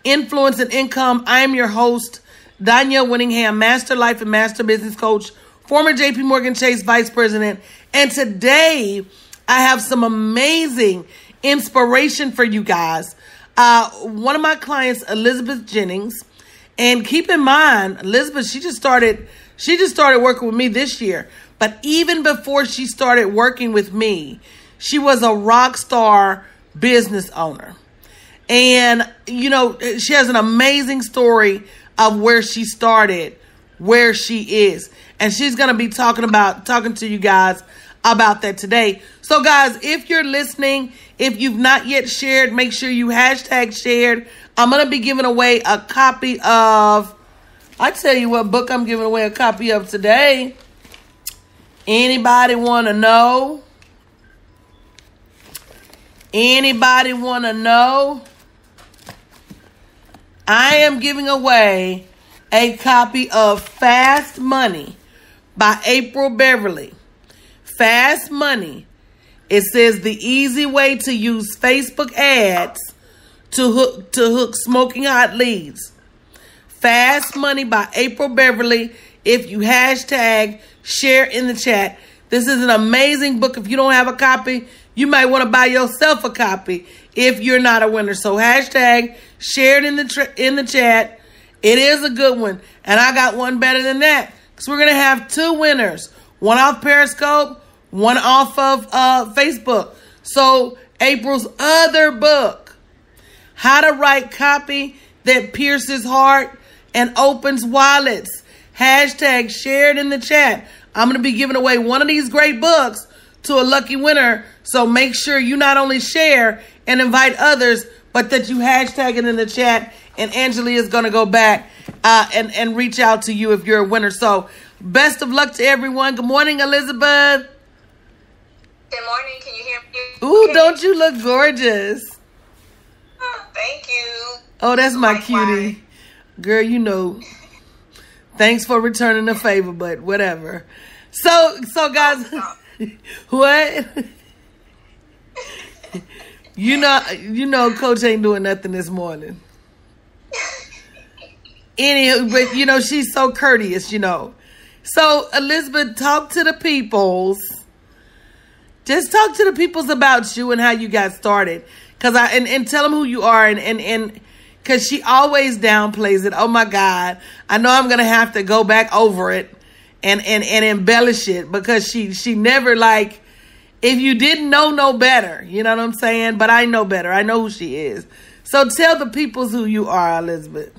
influence, and income. I am your host, Danielle Winningham, Master Life and Master Business Coach, former JP Morgan Chase Vice President. And today I have some amazing inspiration for you guys. One of my clients, Elizabeth Jenkins, and keep in mind, Elizabeth, she just started working with me this year. But even before she started working with me, she was a rock star business owner. And, you know, she has an amazing story of where she started, where she is. And she's going to be talking to you guys about that today. So, guys, if you're listening, if you've not yet shared, make sure you #shared. I'm going to be giving away a copy of, I tell you what book I'm giving away a copy of today. Anybody want to know? Anybody want to know? I am giving away a copy of Fast Money by April Beverly. Fast Money. It says the easy way to use Facebook ads to hook smoking hot leads. Fast Money by April Beverly. If you #share in the chat. This is an amazing book. If you don't have a copy, you might want to buy yourself a copy if you're not a winner. So #shared in the chat. It is a good one. And I got one better than that. Because we're going to have 2 winners. One off Periscope, one off of Facebook. So April's other book, How to Write Copy That Pierces Heart and Opens Wallets. #shared in the chat. I'm going to be giving away one of these great books to a lucky winner. So make sure you not only share and invite others, but that you hashtag it in the chat. And Angela is going to go back and reach out to you if you're a winner. So best of luck to everyone. Good morning, Elizabeth. Good morning. Can you hear me? Ooh, Okay. don't you look gorgeous? Oh, thank you. Oh, that's my Likewise. cutie. Girl, you know, thanks for returning the favor, but whatever. So guys, what? You know, Coach ain't doing nothing this morning. Anywho, but you know, she's so courteous, you know. So Elizabeth, talk to the peoples. Just talk to the peoples about you and how you got started. And tell them who you are and because she always downplays it. Oh my God. I know I'm gonna have to go back over it and embellish it because she never like, if you didn't know no better, you know what I'm saying? But I know better. I know who she is. So tell the peoples who you are, Elizabeth.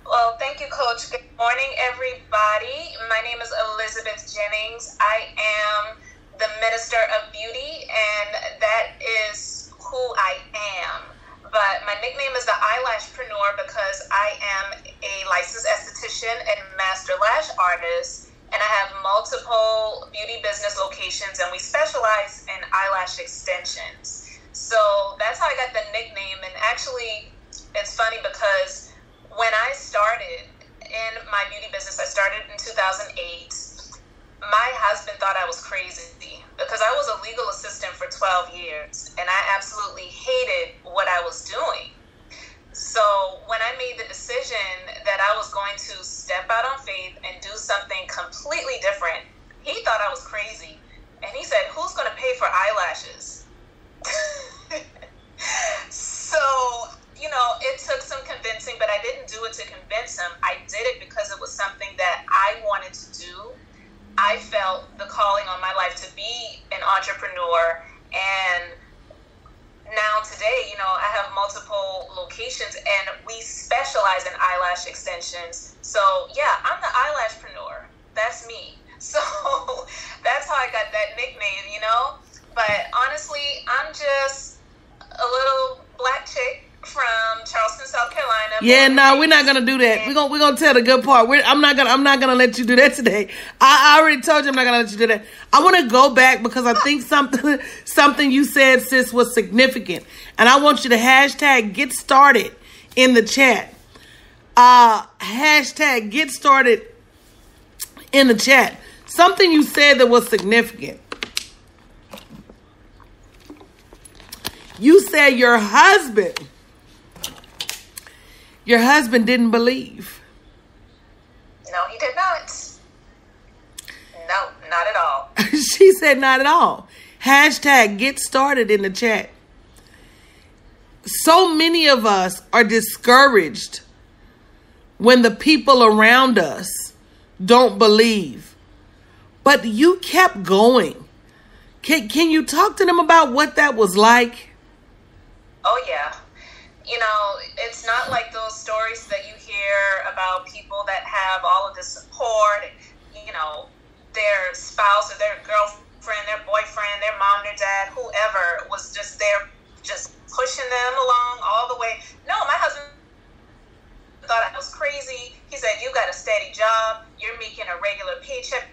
Well, thank you, Coach. Good morning, everybody. My name is Elizabeth Jennings. I am the Minister of Beauty, and that is who I am. But my nickname is the Eyelashpreneur because I am a licensed esthetician and master lash artist, and I have multiple beauty business locations, and we specialize in eyelash extensions. So that's how I got the nickname. And actually, it's funny because when I started in my beauty business, I started in 2008. My husband thought I was crazy because I was a legal assistant for 12 years and I absolutely hated what I was doing. So when I made the decision that I was going to step out on faith and do something completely different, he thought I was crazy. And he said, "Who's going to pay for eyelashes?" So, you know, it took some convincing, but I didn't do it to convince him. I did it because it was something that I wanted to do. I felt the calling on my life to be an entrepreneur, and now today, you know, I have multiple locations and we specialize in eyelash extensions. So yeah, I'm the eyelashpreneur. That's me. So that's how I got that nickname, you know. But honestly, I'm just a little black chick from Charleston, South Carolina. Yeah, no, we're not gonna do that. We're gonna tell the good part. I'm not gonna let you do that today. I already told you I'm not gonna let you do that. I want to go back because I think something you said, sis, was significant, and I want you to hashtag get started in the chat. Hashtag get started in the chat. Something you said that was significant. You said your husband Your husband didn't believe. No, he did not. No, not at all. She said not at all. Hashtag get started in the chat. So many of us are discouraged when the people around us don't believe. But you kept going. Can you talk to them about what that was like? Oh, yeah. You know, it's not like those stories that you hear about people that have all of this support, you know, their spouse or their girlfriend, their boyfriend, their mom, their dad, whoever was just there, just pushing them along all the way. No, my husband thought I was crazy. He said, you got a steady job. You're making a regular paycheck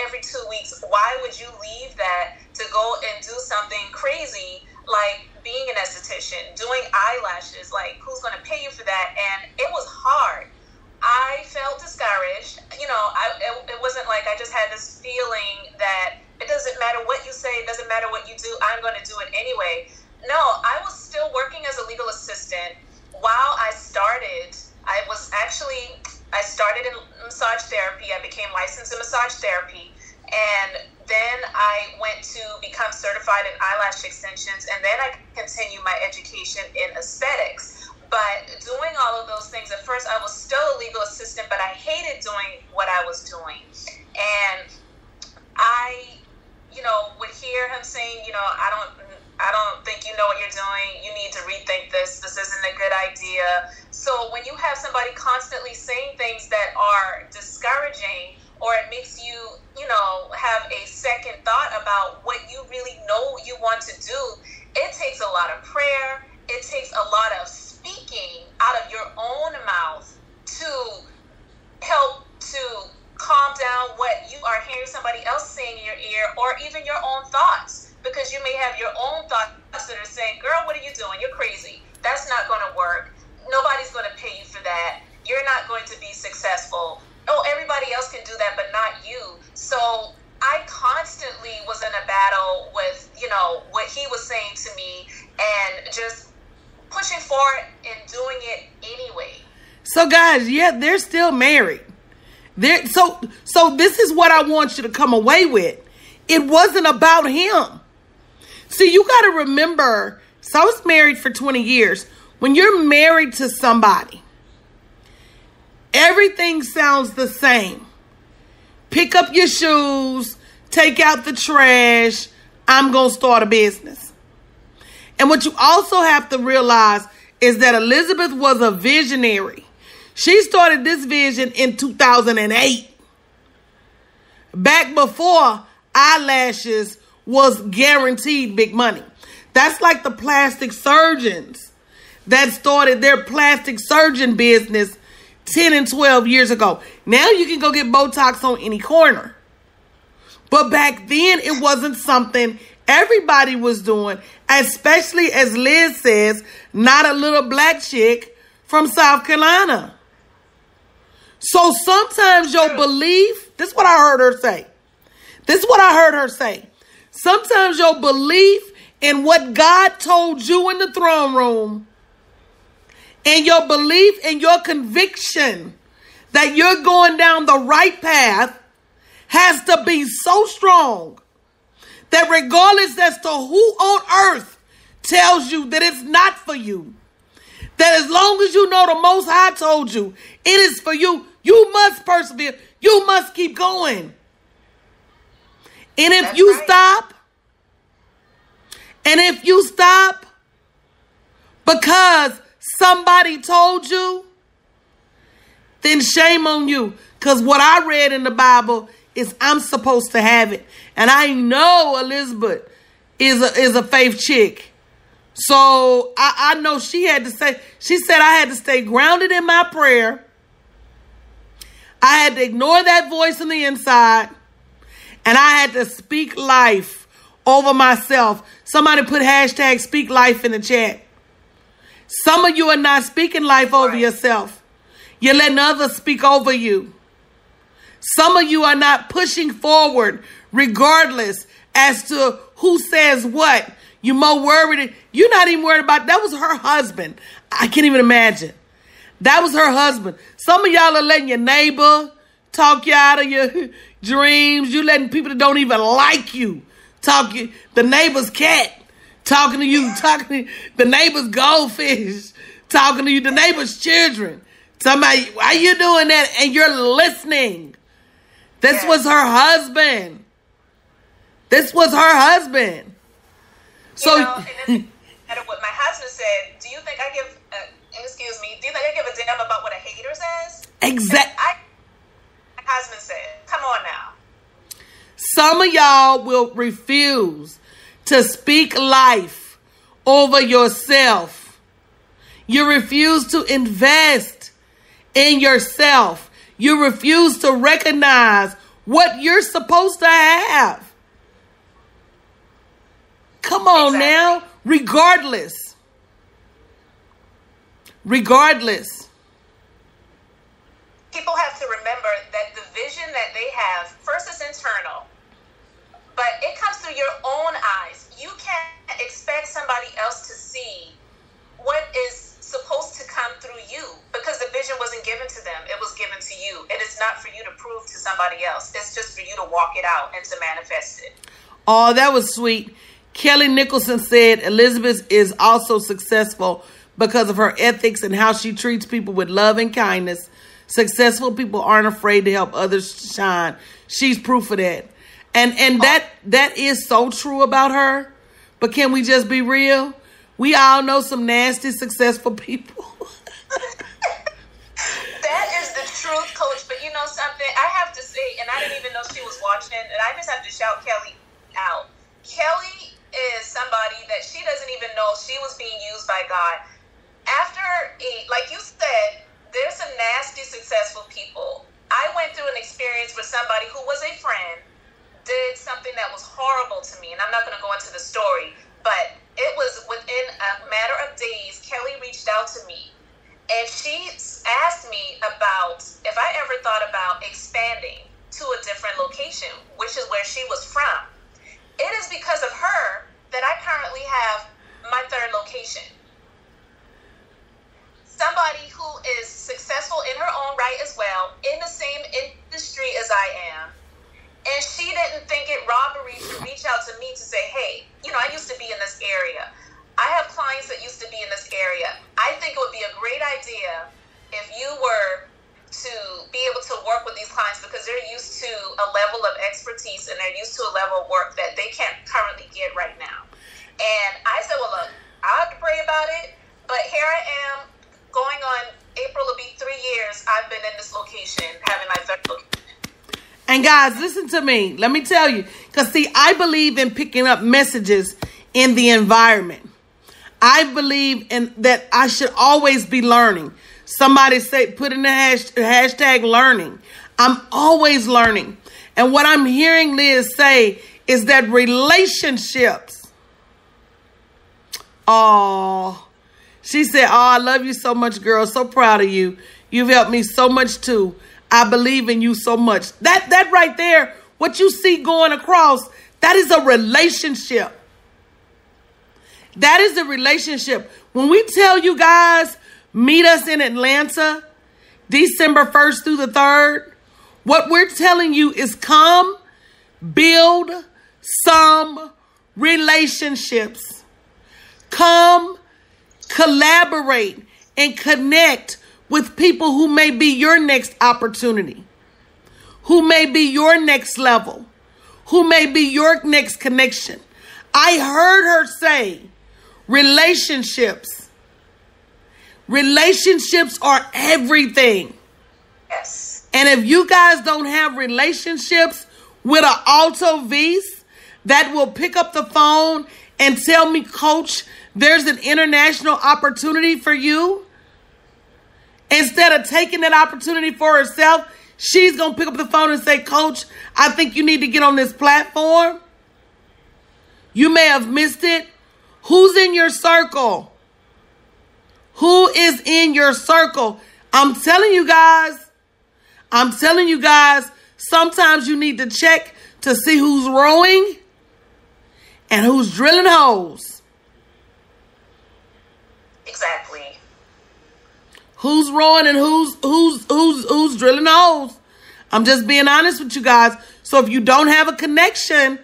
every 2 weeks. Why would you leave that to go and do something crazy like being an esthetician, doing eyelashes? Like, who's going to pay you for that? And it was hard. I felt discouraged. You know, it wasn't like I just had this feeling that it doesn't matter what you say, it doesn't matter what you do, I'm going to do it anyway. No, I was still working as a legal assistant while I started. I started in massage therapy. I became licensed in massage therapy. And then I went to become certified in eyelash extensions. And then I continued my education in aesthetics. But doing all of those things, at first I was still a legal assistant, but I hated doing what I was doing. And I, you know, would hear him saying, you know, I don't think you know what you're doing. You need to rethink this. This isn't a good idea. So when you have somebody constantly saying things that are discouraging, or it makes you, you know, have a second thought about what you really know you want to do, it takes a lot of prayer. It takes a lot of speaking out of your own mouth to help to calm down what you are hearing somebody else saying in your ear, or even your own thoughts. Because you may have your own thoughts that are saying, girl, what are you doing? You're crazy. That's not going to work. Nobody's going to pay you for that. You're not going to be successful. Oh, everybody else can do that, but not you. So I constantly was in a battle with, you know, what he was saying to me, and just pushing forward and doing it anyway. So guys, yeah, they're still married. So this is what I want you to come away with. It wasn't about him. See, you got to remember, so I was married for 20 years. When you're married to somebody, everything sounds the same. Pick up your shoes, take out the trash, I'm going to start a business. And what you also have to realize is that Elizabeth was a visionary. She started this vision in 2008. Back before eyelashes was guaranteed big money. That's like the plastic surgeons that started their plastic surgeon business 10 and 12 years ago. Now you can go get Botox on any corner. But back then it wasn't something everybody was doing, especially, as Liz says, not a little black chick from South Carolina. So sometimes your belief, this is what I heard her say. Sometimes your belief in what God told you in the throne room, and your belief and your conviction that you're going down the right path has to be so strong that regardless as to who on earth tells you that it's not for you, that as long as you know the Most High told you it is for you, you must persevere. You must keep going. And if you stop because somebody told you, then shame on you. Because what I read in the Bible is I'm supposed to have it. And I know Elizabeth is a faith chick. So I know she said I had to stay grounded in my prayer. I had to ignore that voice on the inside. And I had to speak life over myself. Somebody put hashtag speak life in the chat. Some of you are not speaking life over yourself. You're letting others speak over you. Some of you are not pushing forward regardless as to who says what. You're more worried. You're not even worried about, that was her husband. I can't even imagine. That was her husband. Some of y'all are letting your neighbor talk you out of your dreams. You letting people that don't even like you talk you. The neighbor's cat talking to you, the neighbor's goldfish talking to you, the neighbor's children. Somebody, why you doing that? And you're listening. This was her husband. This was her husband. So, and what my husband said, do you think I give, excuse me, do you think I give a damn about what a hater says? Exactly. My husband said, come on now. Some of y'all will refuse to speak life over yourself. You refuse to invest in yourself. You refuse to recognize what you're supposed to have. Come on now. Regardless. People have to remember that the vision that they have, first is internal, but it comes through your own eyes. You can't expect somebody else to see what is supposed to come through you, because the vision wasn't given to them. It was given to you. It is not for you to prove to somebody else. It's just for you to walk it out and to manifest it. Oh, that was sweet. Kelly Nicholson said Elizabeth is also successful because of her ethics and how she treats people with love and kindness. Successful people aren't afraid to help others shine. She's proof of that. And that is so true about her. But can we just be real? We all know some nasty, successful people. That is the truth, Coach. But you know something? I have to say, and I didn't even know she was watching, and I just have to shout Kelly out. Kelly is somebody that she doesn't even know she was being used by God. Like you said, there's some nasty, successful people. I went through an experience with somebody who was a friend, did something that was horrible to me, and I'm not going to go into the story, but it was within a matter of days, Kelly reached out to me, and she asked me about if I ever thought about expanding to a different location, which is where she was from. It is because of her that I currently have my third location. Somebody who is successful in her own right as well, in the same industry as I am, and she didn't think it robbery to reach out to me to say, hey, I used to be in this area. I have clients that used to be in this area. I think it would be a great idea if you were to be able to work with these clients, because they're used to a level of expertise and they're used to a level of work that they can't currently get right now. And I said, well, look, I'll have to pray about it, but here I am, going on April will be 3 years I've been in this location, having my third location. And guys, listen to me. Let me tell you, because see, I believe in picking up messages in the environment. I believe in that I should always be learning. Somebody say, put in the hashtag learning. I'm always learning. And what I'm hearing Liz say is that relationships. Oh, she said, oh, I love you so much, girl. So proud of you. You've helped me so much too. I believe in you so much. That right there, what you see going across, that is a relationship. That is a relationship. When we tell you guys, meet us in Atlanta, December 1st through the 3rd, what we're telling you is come build some relationships. Come collaborate and connect with people who may be your next opportunity, who may be your next level, who may be your next connection. I heard her say relationships. Relationships are everything. Yes. And if you guys don't have relationships with an Alto Vise that will pick up the phone and tell me, Coach, there's an international opportunity for you. Instead of taking that opportunity for herself, she's going to pick up the phone and say, Coach, I think you need to get on this platform. You may have missed it. Who's in your circle? Who is in your circle? I'm telling you guys, sometimes you need to check to see who's rowing and who's drilling holes. Exactly. who's rowing and who's drilling holes. I'm just being honest with you guys. So if you don't have a connection,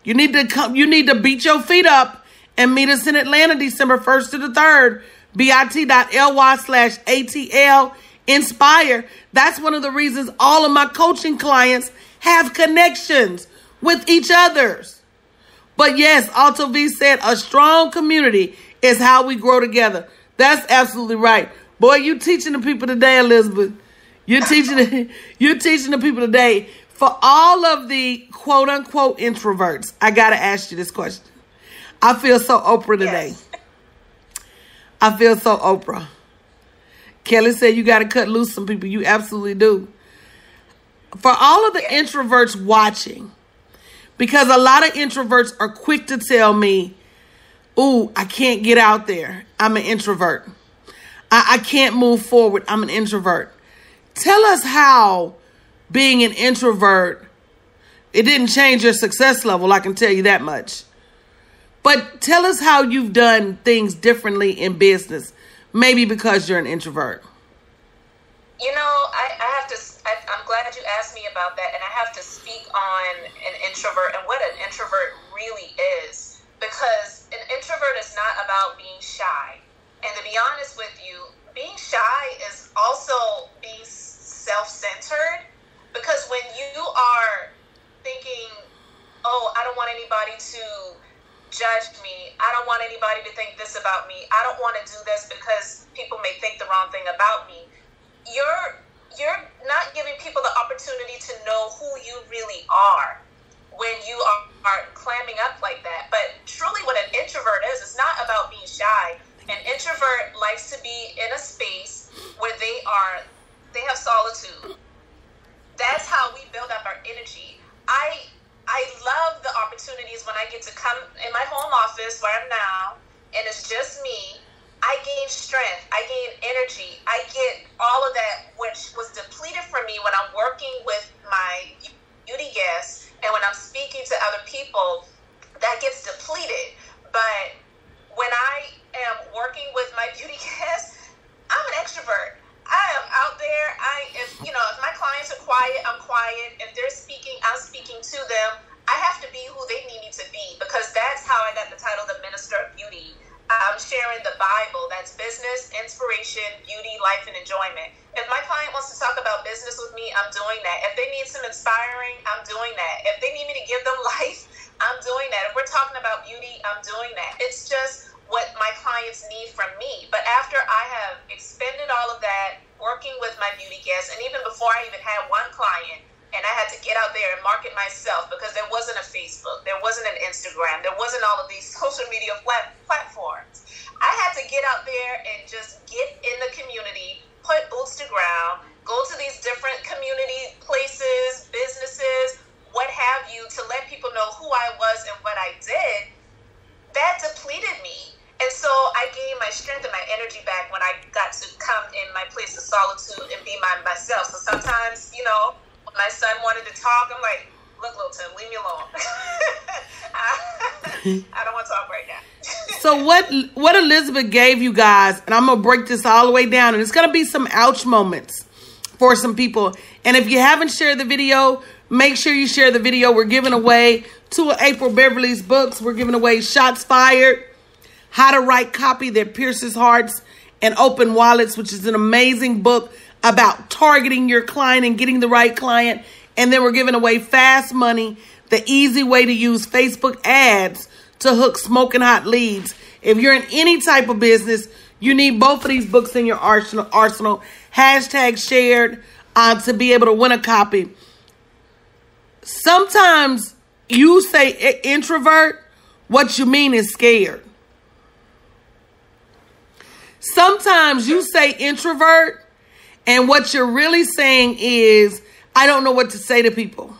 you need to beat your feet up and meet us in Atlanta, December 1st to the 3rd, bit.ly/ATL Inspire. That's one of the reasons all of my coaching clients have connections with each others. But yes, Alto V said a strong community is how we grow together. That's absolutely right. Boy, you teaching the people today, Elizabeth. You're teaching the people today. For all of the quote unquote introverts, I got to ask you this question. I feel so Oprah today. Yes. I feel so Oprah. Kelly said you got to cut loose some people. You absolutely do. For all of the introverts watching, because a lot of introverts are quick to tell me, ooh, I can't get out there. I'm an introvert. I can't move forward. I'm an introvert. Tell us how being an introvert, it didn't change your success level. I can tell you that much. But tell us how you've done things differently in business. Maybe because you're an introvert. You know, I'm glad you asked me about that, and I have to speak on an introvert and what an introvert really is. Because an introvert is not about being shy. And to be honest with you, being shy is also being self-centered. Because when you are thinking, oh, I don't want anybody to judge me, I don't want anybody to think this about me, I don't want to do this because people may think the wrong thing about me, you're not giving people the opportunity to know who you really are when you are clamming up like that. But truly what an introvert is, it's not about being shy. An introvert likes to be in a space where they have solitude. That's how we build up our energy. I love the opportunities when I get to come in my home office where I'm now, and it's just me. I gain strength. I gain energy. I get all of that, which was depleted from me when I'm working with my beauty guests and when I'm speaking to other people. That gets depleted. But when I am working with my beauty guests, I'm an extrovert. I am out there. If my clients are quiet, I'm quiet. If they're speaking, I'm speaking to them. I have to be who they need me to be, because that's how I got the title, the Minister of Beauty. I'm sharing the Bible. That's business, inspiration, beauty, life, and enjoyment. If my client wants to talk about business with me, I'm doing that. If they need some inspiring, I'm doing that. If they need me to give them life, I'm doing that. If we're talking about beauty, I'm doing that. It's just what my clients need from me. But after I have expended all of that, working with my beauty guests, and even before I even had one client, and I had to get out there and market myself, because there wasn't a Facebook, there wasn't an Instagram, there wasn't all of these social media platforms. I had to get out there and just get in the community, put boots to ground, go to these different community places, businesses, what have you, to let people know who I was and what I did. That depleted me. And so I gained my strength and my energy back when I got to come in my place of solitude and be myself. So sometimes, my son wanted to talk. I'm like, look, little Tim, leave me alone. I don't want to talk right now. So what Elizabeth gave you guys, and I'm going to break this all the way down, and it's going to be some ouch moments for some people. And if you haven't shared the video, make sure you share the video. We're giving away 2 of April Beverly's books. We're giving away Shots Fired, How to Write Copy That Pierces Hearts, and Open Wallets, which is an amazing book about targeting your client and getting the right client. And then we're giving away Fast Money, the easy way to use Facebook ads to hook smoking hot leads. If you're in any type of business, you need both of these books in your arsenal. Hashtag shared to be able to win a copy. Sometimes you say introvert, what you mean is scared. Sometimes you say introvert, and what you're really saying is, I don't know what to say to people.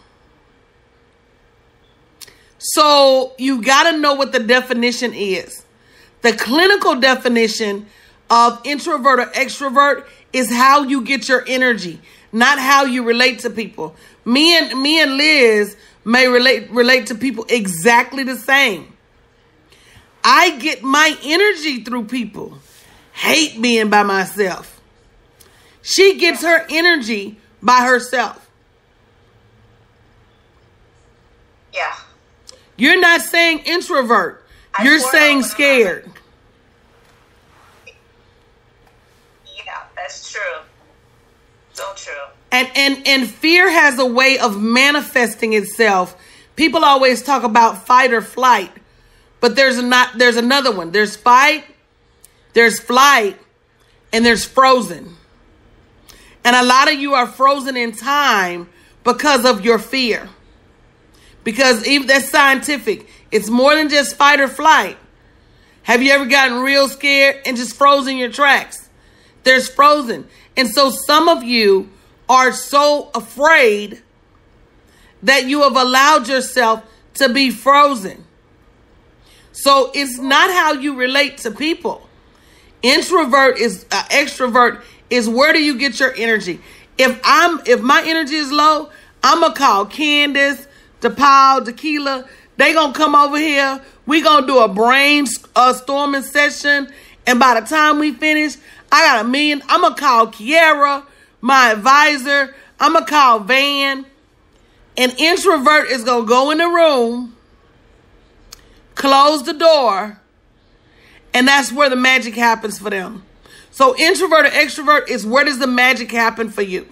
So you got to know what the definition is. The clinical definition of introvert or extrovert is how you get your energy, not how you relate to people. Me and Liz may relate to people exactly the same. I get my energy through people. Hate being by myself. She gets her energy by herself. Yeah. You're not saying introvert. You're saying scared. Yeah, that's true. So true. And fear has a way of manifesting itself. People always talk about fight or flight, but there's another one. There's fight, there's flight, and there's frozen. And a lot of you are frozen in time because of your fear. Because even that's scientific. It's more than just fight or flight. Have you ever gotten real scared and just frozen your tracks? There's frozen. And so some of you are so afraid that you have allowed yourself to be frozen. So it's not how you relate to people. Extrovert is where do you get your energy? If my energy is low, I'm gonna call Candace, DePaul, Tequila. They gonna come over here. We gonna do a brainstorming session. And by the time we finish, I got $1 million. I'm gonna call Kiara, my advisor. I'm gonna call Van. An introvert is gonna go in the room, close the door, and that's where the magic happens for them. So introvert or extrovert is where does the magic happen for you.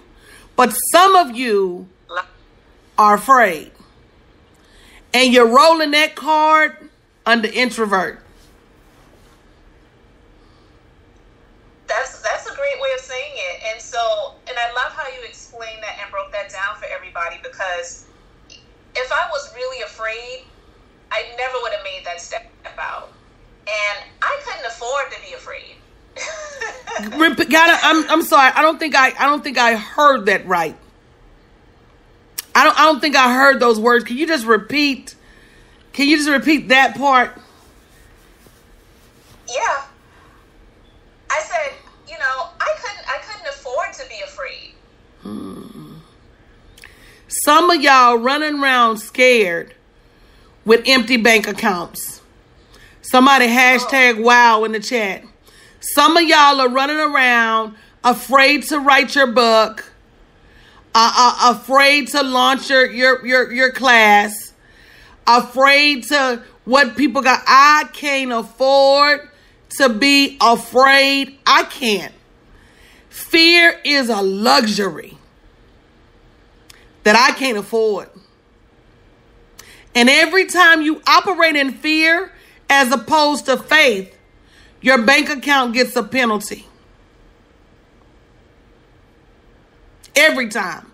But some of you are afraid. And you're rolling that card under introvert. That's a great way of saying it. And I love how you explained that and broke that down for everybody, because if I was really afraid, I never would have made that step out. And I couldn't afford to be afraid. I'm sorry. I don't think I heard that right. I don't think I heard those words. Can you just repeat that part? Yeah. I said, I couldn't afford to be afraid. Some of y'all running around scared with empty bank accounts. Somebody hashtag wow in the chat. Some of y'all are running around afraid to write your book, afraid to launch your class, afraid to what people got. I can't afford to be afraid. I can't. Fear is a luxury that I can't afford. And every time you operate in fear as opposed to faith, your bank account gets a penalty. Every time.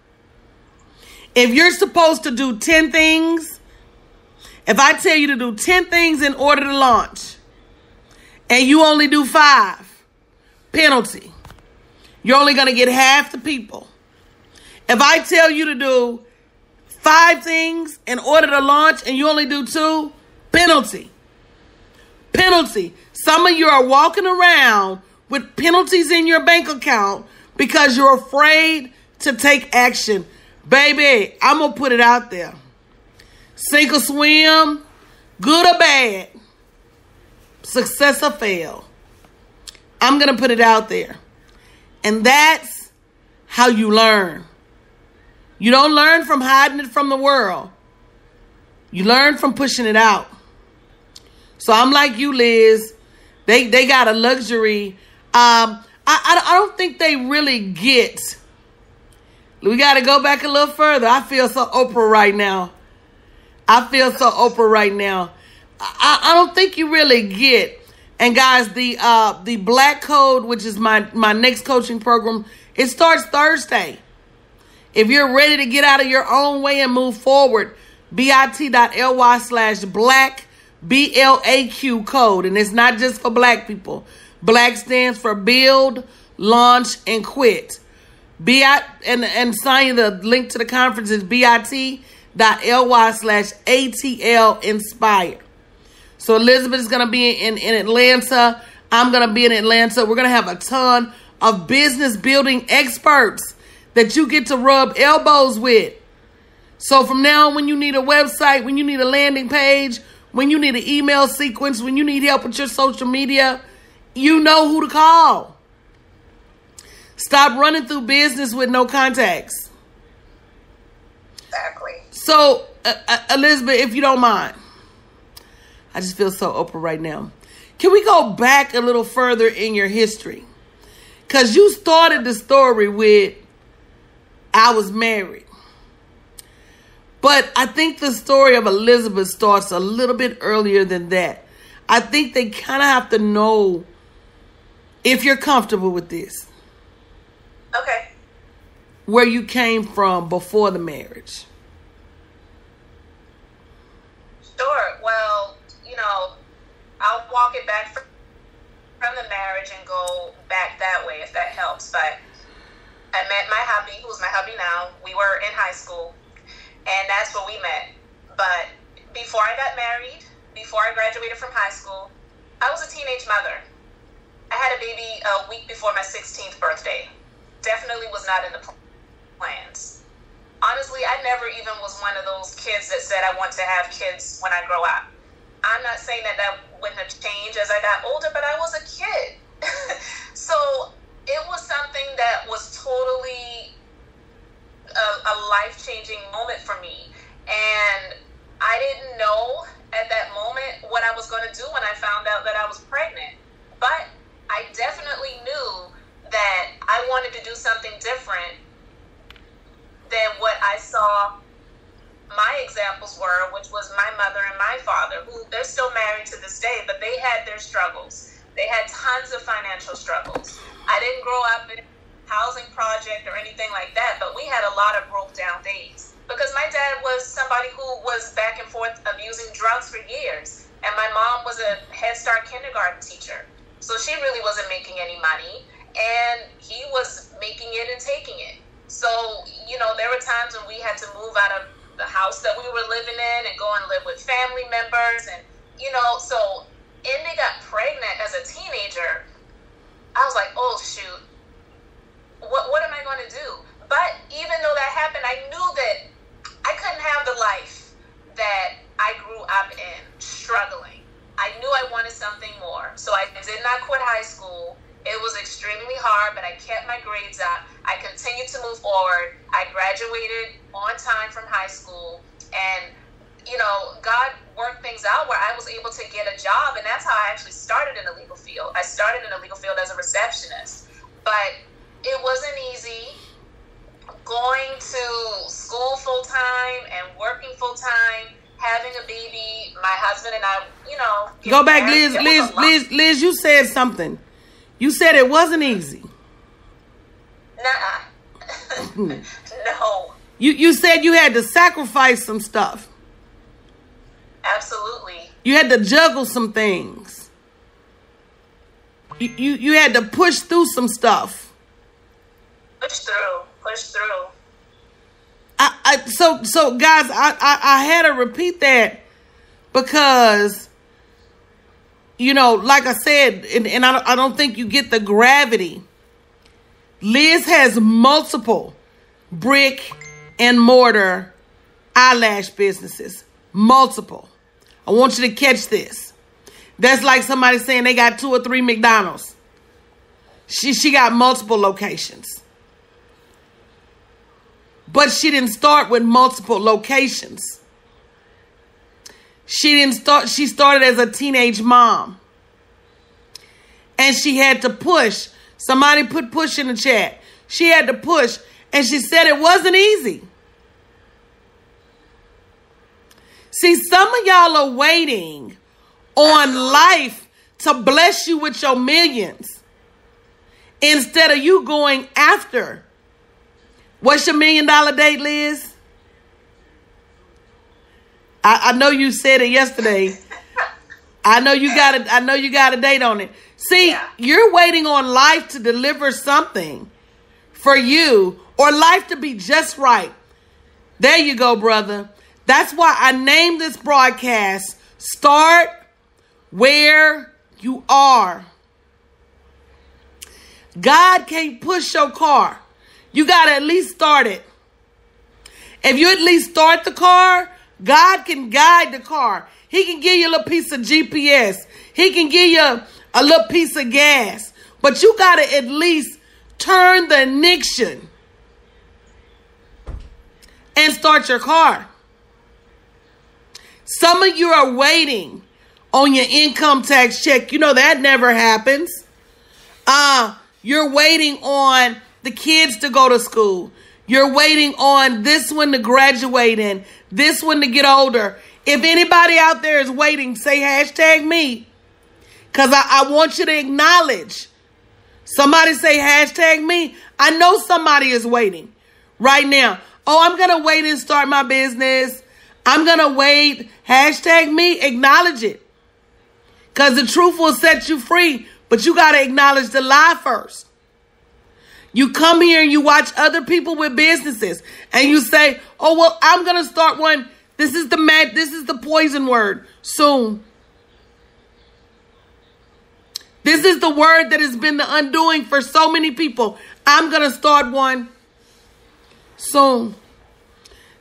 If you're supposed to do 10 things, if I tell you to do 10 things in order to launch, and you only do 5, penalty. You're only going to get half the people. If I tell you to do 5 things in order to launch and you only do 2, penalty. Penalty. Some of you are walking around with penalties in your bank account because you're afraid to take action. Baby, I'm going to put it out there. Sink or swim, good or bad, success or fail. I'm going to put it out there. And that's how you learn. You don't learn from hiding it from the world. You learn from pushing it out. So I'm like you, Liz. They got a luxury. I don't think they really get. We got to go back a little further. I feel so Oprah right now. I don't think you really get. And guys, the Black Code, which is my next coaching program, it starts Thursday. If you're ready to get out of your own way and move forward, bit.ly/black, BLAQ code. And it's not just for black people. Black stands for build, launch, and quit. And sign the link to the conference is bit.ly/ATL inspire. So Elizabeth is going to be in Atlanta. I'm going to be in Atlanta. We're going to have a ton of business building experts that you get to rub elbows with. So from now on, when you need a website, when you need a landing page, when you need an email sequence, when you need help with your social media, you know who to call. Stop running through business with no contacts. Exactly. So, Elizabeth, if you don't mind, I just feel so Oprah right now. Can we go back a little further in your history? Because you started the story with, I was married. But I think the story of Elizabeth starts a little bit earlier than that. I think they kind of have to know if you're comfortable with this. Okay. Where you came from before the marriage. Sure. Well, I'll walk it back from the marriage and go back that way, if that helps. But I met my hubby, who's my hubby now. We were in high school, and that's where we met. But before I got married, before I graduated from high school, I was a teenage mother. I had a baby a week before my 16th birthday. Definitely was not in the plans. Honestly, I never even was one of those kids that said I want to have kids when I grow up. I'm not saying that wouldn't have changed as I got older, but I was a kid. So it was something that was totally a life-changing moment for me. And I didn't know at that moment what I was going to do when I found out that I was pregnant. But I definitely knew that I wanted to do something different than what I saw my examples were, which was my mother and my father, who they're still married to this day, but they had their struggles. They had tons of financial struggles. I didn't grow up in a housing project or anything like that, but we had a lot of broke down days because my dad was somebody who was back and forth abusing drugs for years, and my mom was a Head Start kindergarten teacher. So she really wasn't making any money, and he was making it and taking it. So, there were times when we had to move out of the house that we were living in and go and live with family members. And, so Indy got pregnant as a teenager. I was like, oh, shoot, what am I going to do? But even though that happened, I knew that I couldn't have the life that I grew up in, struggling. I knew I wanted something more. So I did not quit high school. It was extremely hard, but I kept my grades up. I continued to move forward. I graduated on time from high school. And, God worked things out where I was able to get a job. And that's how I actually started in the legal field. I started in the legal field as a receptionist. But it wasn't easy going to school full-time and working full-time, having a baby. My husband and I, Go back, Liz, you said something. You said it wasn't easy. Nuh-uh. No. You said you had to sacrifice some stuff. Absolutely. You had to juggle some things. You had to push through some stuff. Push through. So guys, I had to repeat that because, like I said, and I don't think you get the gravity. Liz has multiple brick and mortar eyelash businesses. Multiple. I want you to catch this. That's like somebody saying they got 2 or 3 McDonald's. She got multiple locations. But she didn't start with multiple locations. She started as a teenage mom. And she had to push. Somebody put push in the chat. She had to push. And she said it wasn't easy. See, some of y'all are waiting on life to bless you with your millions instead of you going after. What's your $1 million date, Liz? I know you said it yesterday. I know you got a date on it. See, yeah. You're waiting on life to deliver something for you or life to be just right. There you go, brother. That's why I named this broadcast, Start Where You Are. God can't push your car. You got to at least start it. If you at least start the car, God can guide the car. He can give you a little piece of GPS. He can give you a little piece of gas. But you got to at least turn the ignition and start your car. Some of you are waiting on your income tax check. You know that never happens. You're waiting on the kids to go to school. You're waiting on this one to graduate and this one to get older. If anybody out there is waiting, say hashtag me. Because I want you to acknowledge. Somebody say hashtag me. I know somebody is waiting right now. Oh, I'm going to wait and start my business. I'm going to wait. Hashtag me. Acknowledge it. Because the truth will set you free. But you got to acknowledge the lie first. You come here and you watch other people with businesses. And you say, oh, well, I'm going to start one. This is the poison word. Soon. This is the word that has been the undoing for so many people. I'm going to start one soon.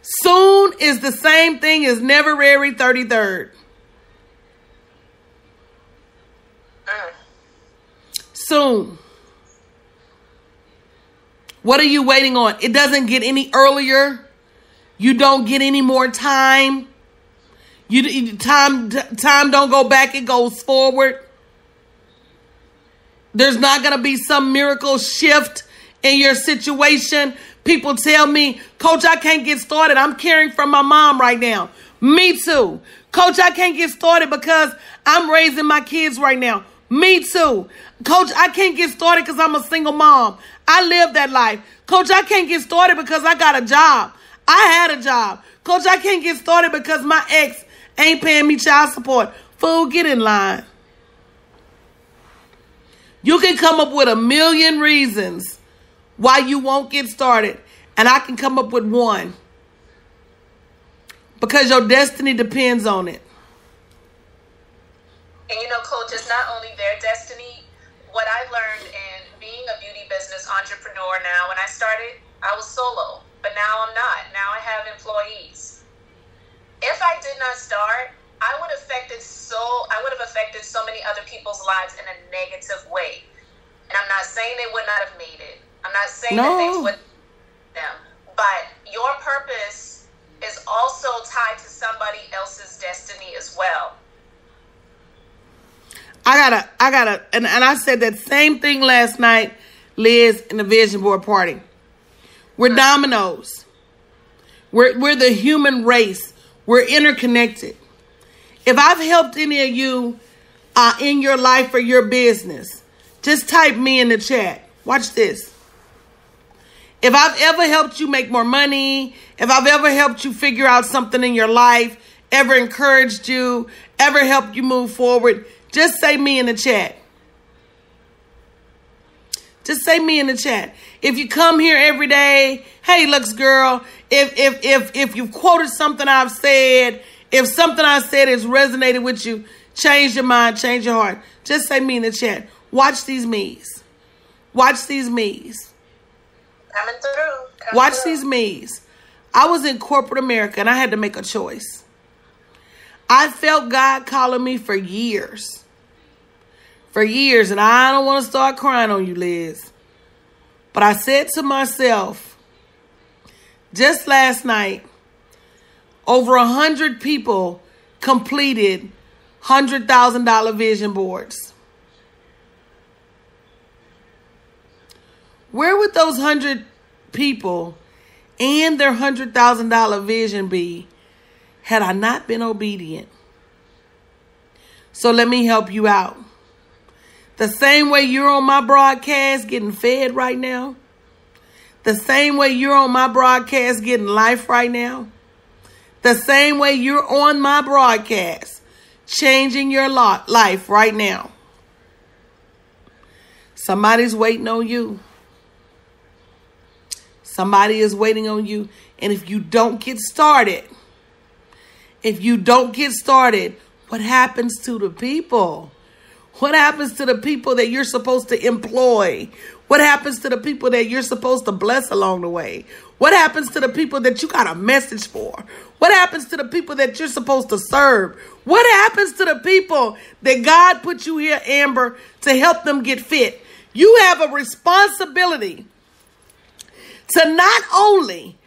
Soon is the same thing as February 33rd. Soon. What are you waiting on? It doesn't get any earlier. You don't get any more time. Time don't go back. It goes forward. There's not going to be some miracle shift in your situation. People tell me, Coach, I can't get started. I'm caring for my mom right now. Me too. Coach, I can't get started because I'm raising my kids right now. Me too. Coach, I can't get started because I'm a single mom. I live that life. Coach, I can't get started because I got a job. I had a job. Coach, I can't get started because my ex ain't paying me child support. Fool, get in line. You can come up with a million reasons why you won't get started. And I can come up with one. Because your destiny depends on it. And you know, Coach, it's not only their destiny. What I learned in being a beauty business entrepreneur now, when I started, I was solo. But now I'm not. Now I have employees. If I did not start, I would have affected so many other people's lives in a negative way. And I'm not saying they would not have made it. I'm not saying that things would them. But your purpose is also tied to somebody else's destiny as well. I gotta, and I said that same thing last night, Liz, in the vision board party. We're dominoes. We're the human race. We're interconnected. If I've helped any of you in your life or your business, just type me in the chat. Watch this. If I've ever helped you make more money, if I've ever helped you figure out something in your life, ever encouraged you, ever helped you move forward, just say me in the chat. Just say me in the chat. If you come here every day, hey, Lux girl, if you've quoted something I've said, if something I said has resonated with you, change your mind, change your heart. Just say me in the chat. Watch these me's. Watch these me's. Coming through. Watch these me's. I was in corporate America and I had to make a choice. I felt God calling me for years. For years. And I don't want to start crying on you, Liz. But I said to myself, just last night, over 100 people completed $100,000 vision boards. Where would those 100 people and their $100,000 vision be had I not been obedient? So let me help you out. The same way you're on my broadcast getting fed right now, the same way you're on my broadcast getting life right now, the same way you're on my broadcast changing your life right now. Somebody's waiting on you. Somebody is waiting on you. And if you don't get started, what happens to the people? What happens to the people that you're supposed to employ? What happens to the people that you're supposed to bless along the way? What happens to the people that you got a message for? What happens to the people that you're supposed to serve? What happens to the people that God put you here, Amber, to help them get fit? You have a responsibility to not only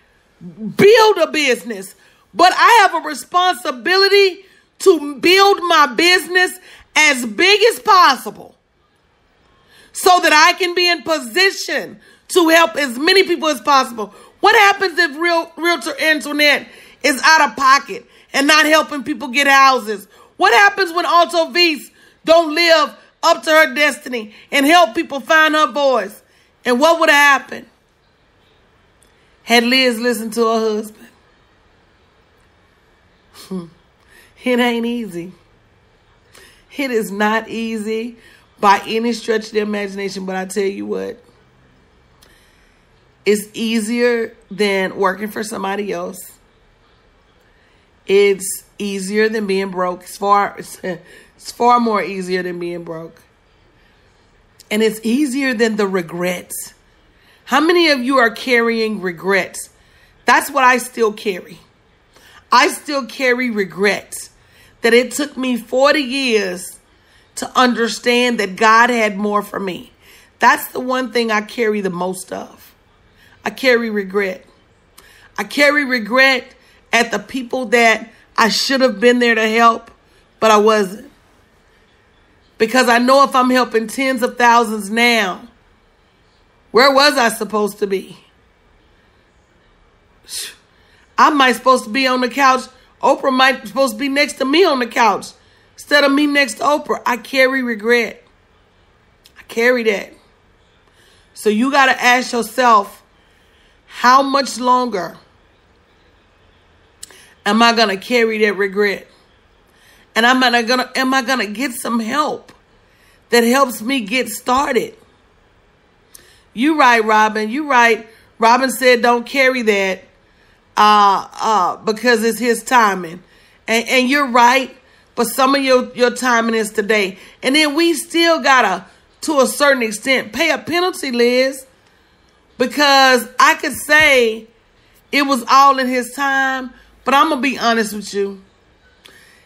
build a business, but I have a responsibility to build my business as big as possible so that I can be in position to help as many people as possible. What happens if Realtor Antoinette is out of pocket and not helping people get houses? What happens when Alto Vise don't live up to her destiny and help people find her voice? And what would have happened had Liz listened to her husband? It ain't easy. It is not easy by any stretch of the imagination, but I tell you what, it's easier than working for somebody else. It's easier than being broke. It's far more easier than being broke. And it's easier than the regrets. How many of you are carrying regrets? That's what I still carry. I still carry regrets that it took me 40 years to understand that God had more for me. That's the one thing I carry the most of. I carry regret. I carry regret at the people that I should have been there to help, but I wasn't. Because I know if I'm helping tens of thousands now, where was I supposed to be? I might supposed to be on the couch. Oprah might supposed to be next to me on the couch instead of me next to Oprah. I carry regret. I carry that. So you got to ask yourself, how much longer am I going to carry that regret? And am I going to get some help that helps me get started? You right, Robin. You right. Robin said don't carry that because it's his timing. And you're right. But some of your timing is today. And then we still got to a certain extent, pay a penalty, Liz. Because I could say it was all in his time. But I'm going to be honest with you.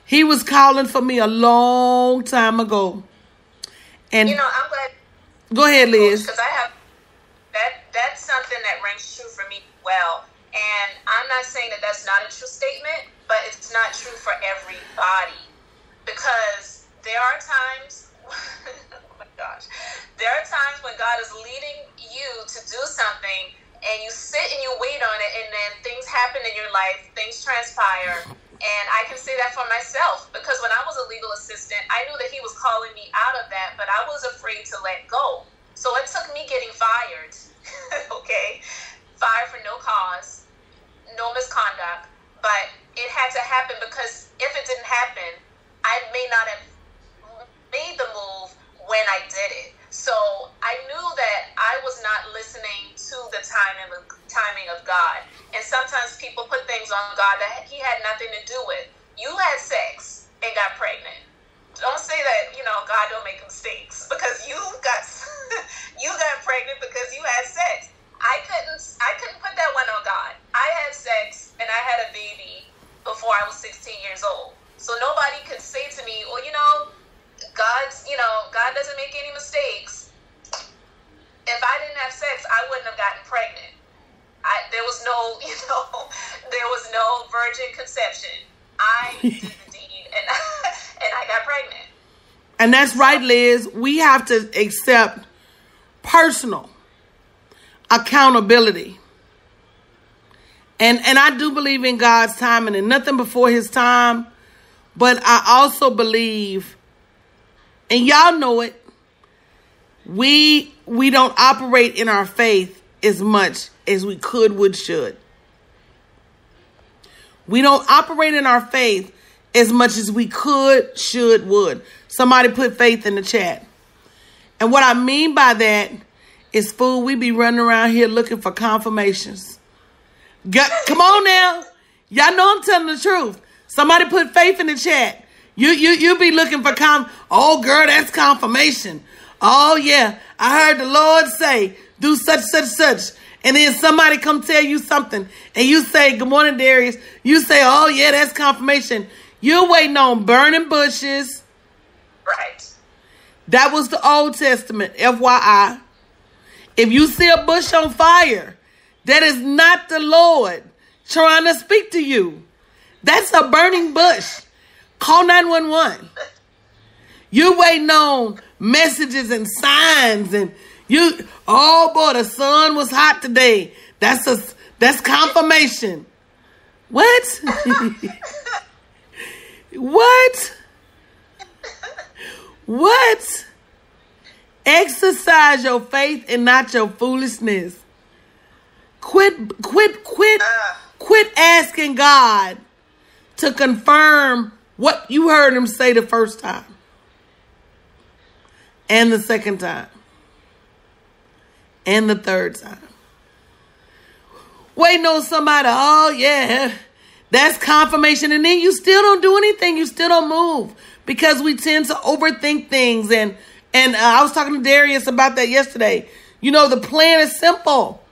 He was calling for me a long time ago. And I'm glad. Go ahead, Liz. Because I have that's something that rings true for me well. And I'm not saying that that's not a true statement, but it's not true for everybody. Because there are times, oh my gosh, there are times when God is leading you to do something and you sit and you wait on it, and then things happen in your life, things transpire. And I can say that for myself, because when I was a legal assistant, I knew that he was calling me out of that, but I was afraid to let go. So it took me getting fired, okay? Fired for no cause, no misconduct, but it had to happen, because if it didn't happen, I may not have made the move when I did it. So I knew that I was not listening to the timing of God. And sometimes people put things on God that he had nothing to do with. You had sex and got pregnant. Don't say that, God don't make mistakes, because you got pregnant because you had sex. I couldn't put that one on God. I had sex and I had a baby before I was 16 years old. So nobody could say to me, well, God doesn't make any mistakes. If I didn't have sex, I wouldn't have gotten pregnant. There was no virgin conception. I did the deed and I got pregnant. And that's right, Liz. We have to accept personal accountability. And I do believe in God's timing and nothing before his time. But I also believe, and y'all know it, we don't operate in our faith as much as we could, would, should. We don't operate in our faith as much as we could, should, would. Somebody put faith in the chat. And what I mean by that is, fool, we be running around here looking for confirmations. Come on now. Y'all know I'm telling the truth. Somebody put faith in the chat. You be looking for oh, girl, that's confirmation. Oh, yeah, I heard the Lord say, do such, such, such. And then somebody come tell you something. And you say, good morning, Darius. You say, oh, yeah, that's confirmation. You're waiting on burning bushes. Right. That was the Old Testament, FYI. If you see a bush on fire, that is not the Lord trying to speak to you. That's a burning bush. Call 911. You waiting on messages and signs, and oh boy, the sun was hot today. That's confirmation. What? What? What? Exercise your faith and not your foolishness. Quit asking God to confirm what you heard him say the first time and the second time and the third time. Waiting on somebody, oh yeah, that's confirmation. And then you still don't do anything. You still don't move because we tend to overthink things. And I was talking to Darius about that yesterday. You know, the plan is simple.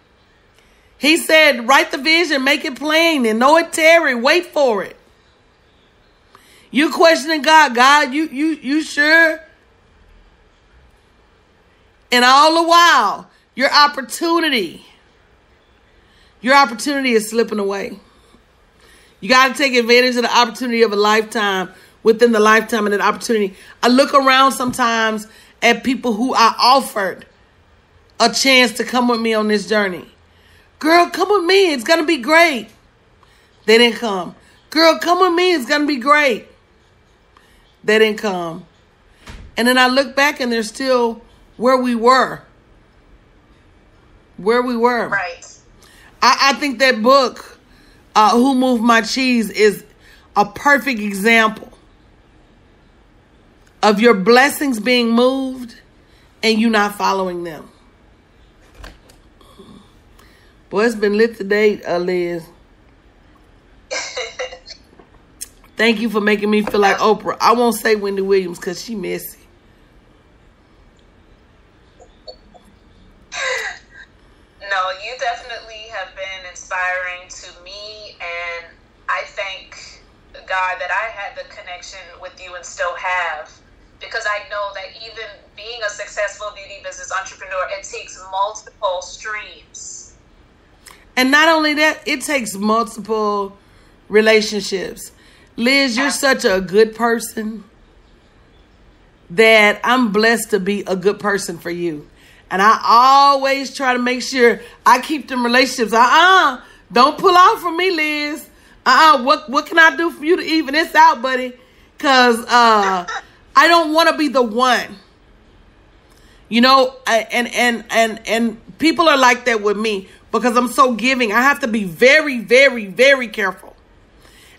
He said, write the vision, make it plain, and know it tarry, wait for it. You questioning God. God, you sure? And all the while, your opportunity is slipping away. You got to take advantage of the opportunity of a lifetime within the lifetime of that opportunity. I look around sometimes at people who I offered a chance to come with me on this journey. Girl, come with me. It's going to be great. They didn't come. Girl, come with me. It's going to be great. They didn't come. And then I look back and they're still where we were. Where we were. Right. I think that book, Who Moved My Cheese, is a perfect example of your blessings being moved and you not following them. Boy, it's been lit today, Liz. Thank you for making me feel like Oprah. I won't say Wendy Williams because she messy. No, you definitely have been inspiring to me, and I thank God that I had the connection with you and still have, because I know that even being a successful beauty business entrepreneur, it takes multiple streams. And not only that, it takes multiple relationships. Liz, you're such a good person that I'm blessed to be a good person for you. And I always try to make sure I keep them relationships. Don't pull out from me, Liz. What can I do for you to even this out, buddy? Because I don't want to be the one. You know, and people are like that with me because I'm so giving. I have to be very, very, very careful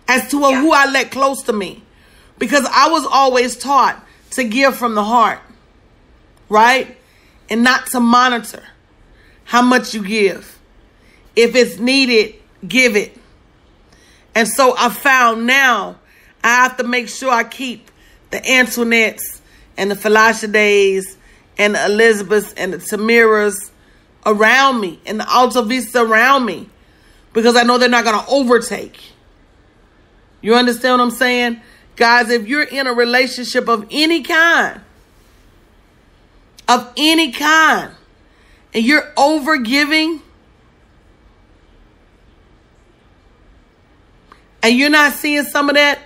as to who I let close to me, because I was always taught to give from the heart, right? And not to monitor how much you give. If it's needed, give it. And so I found now I have to make sure I keep the Antoinettes and the Felicia Days and the Elizabeths and the Tamiras around me and the Alta Vista around me, because I know they're not going to overtake. You understand what I'm saying? Guys, if you're in a relationship of any kind, and you're over giving, and you're not seeing some of that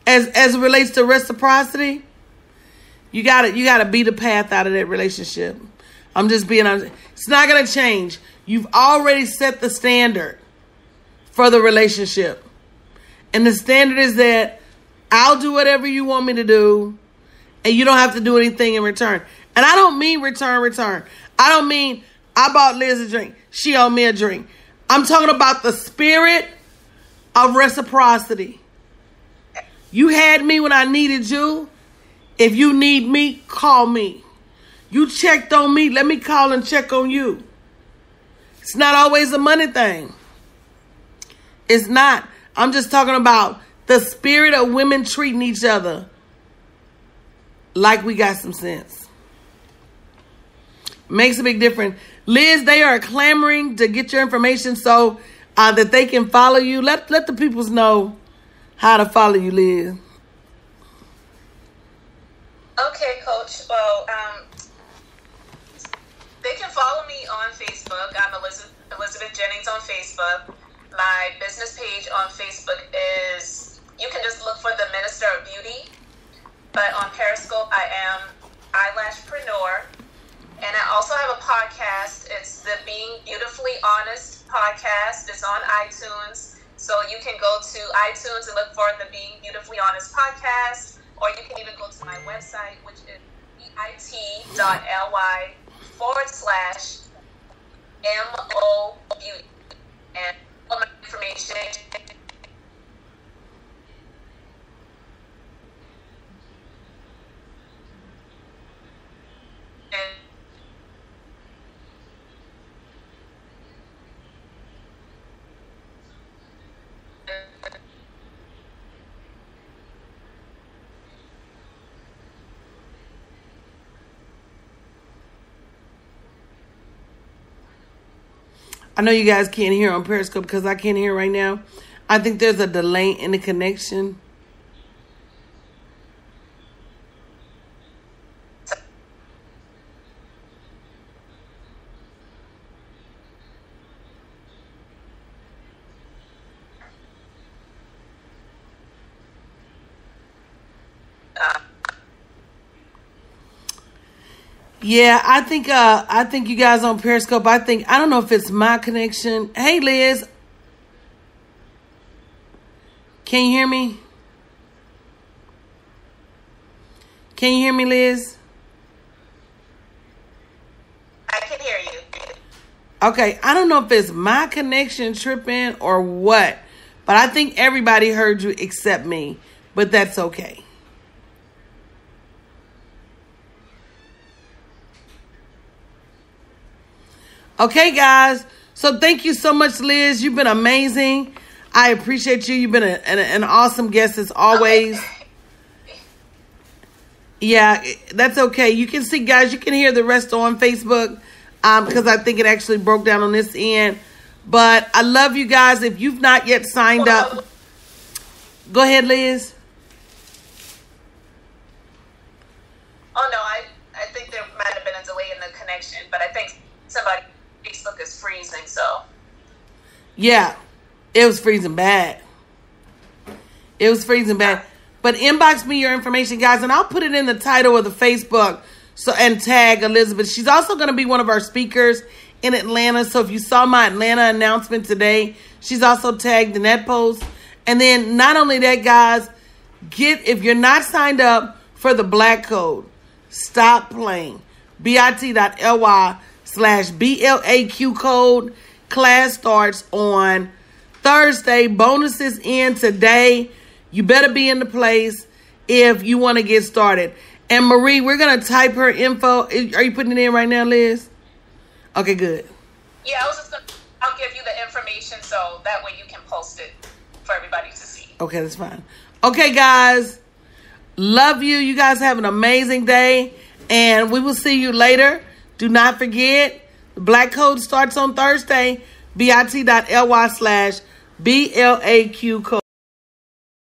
as it relates to reciprocity, you gotta beat the path out of that relationship. I'm just being honest. It's not gonna change. You've already set the standard for the relationship. And the standard is that I'll do whatever you want me to do, and you don't have to do anything in return. And I don't mean return. I don't mean I bought Liz a drink, she owed me a drink. I'm talking about the spirit of reciprocity. You had me when I needed you. If you need me, call me. You checked on me, let me call and check on you. It's not always a money thing. It's not. I'm just talking about the spirit of women treating each other like we got some sense. Makes a big difference. Liz, they are clamoring to get your information so that they can follow you. Let the peoples know how to follow you, Liz. Okay, Coach. Well, they can follow me on Facebook. I'm Elizabeth Jennings on Facebook. My business page on Facebook is, you can just look for the Minister of Beauty. But on Periscope, I am Eyelashpreneur. And I also have a podcast. It's the Being Beautifully Honest podcast. It's on iTunes. So you can go to iTunes and look for the Being Beautifully Honest podcast. Or you can even go to my website, which is bit.ly/MO Beauty. And all my information. I know you guys can't hear on Periscope because I can't hear right now. I think there's a delay in the connection. Yeah, I think you guys on Periscope, I don't know if it's my connection. Hey Liz. Can you hear me? Can you hear me, Liz? I can hear you. Okay, I don't know if it's my connection tripping or what, but I think everybody heard you except me, but that's okay. Okay, guys. So thank you so much, Liz. You've been amazing. I appreciate you. You've been an awesome guest as always. Yeah, that's okay. You can see, guys, you can hear the rest on Facebook because I think it actually broke down on this end. But I love you guys. If you've not yet signed up, go ahead, Liz. Oh, no, I think there might have been a delay in the connection, but I think Facebook is freezing, so. Yeah, it was freezing bad. It was freezing bad. But inbox me your information, guys, and I'll put it in the title of the Facebook and tag Elizabeth. She's also going to be one of our speakers in Atlanta. So if you saw my Atlanta announcement today, she's also tagged in that post. And then not only that, guys, if you're not signed up for the Black Code, stop playing. bit.ly/BLAQ code. Class starts on Thursday. Bonuses end today. You better be in the place if you want to get started. And Marie, we're going to type her info. Are you putting it in right now, Liz? Okay, good. Yeah, I'll give you the information so that way you can post it for everybody to see. Okay, that's fine. Okay, guys. Love you. You guys have an amazing day. And we will see you later. Do not forget, the Black Code starts on Thursday. bit.ly/BLAQ code.